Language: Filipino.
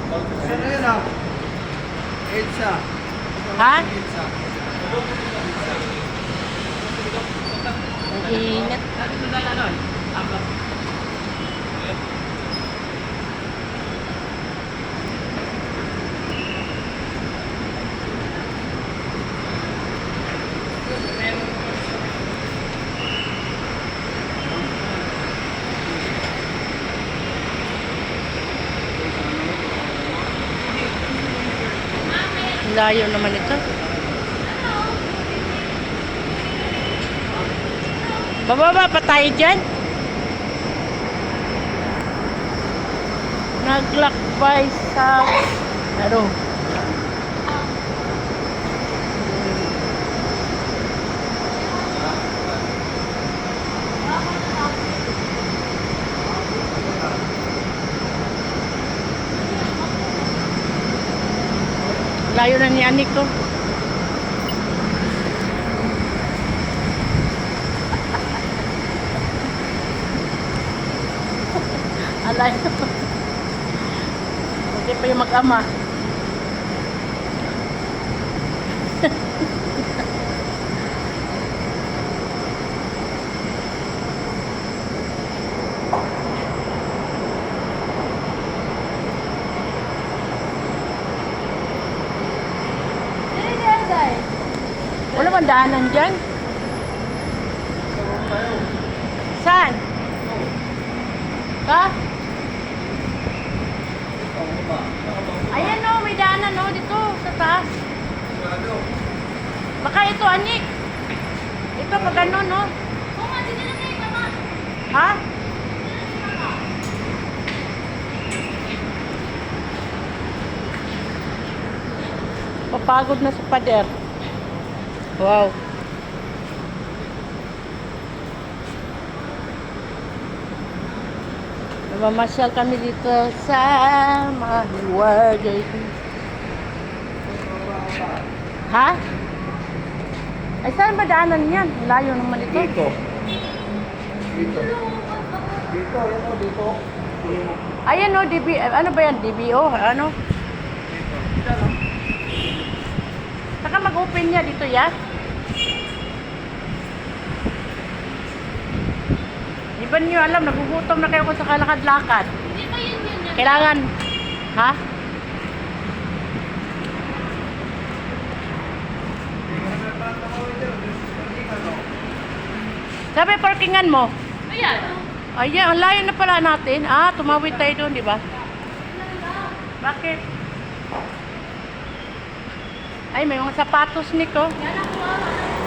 Saan na yun ah? Elsa. Ha? Elsa. Ang init. Layo naman ito. Bababa pa tayo dyan. Naglakbay sa ano. Layo na ni Anik ko. Alay. Hindi pa yung mag-ama. Wala bang daanan dyan? Saan? Ha? Ayan o, may daanan o dito sa taas. Baka ito, Anik. Ito, pag ganun o. Ha? Papagod na sa pader. Wow. Namamasyal kami dito sa Mahiwaga. Ha? Ay, saan ba daanan yan? Layo naman ito. Dito. Dito. Dito, yan o, dito. Ayan o, ano ba yan? DBO? Ano? Dito. Dito, no? Saka mag-open niya dito, ya? Di ba niyo alam, nagugutom na kayo kung sa kalakad-lakad? Hindi ba yun yun? Kailangan, ha? Sabi, parkingan mo. Ayan. Ayan, ang layo na pala natin. Ah, tumawid tayo doon, di ba? Bakit? Ay, may mga sapatos nito. Yan ang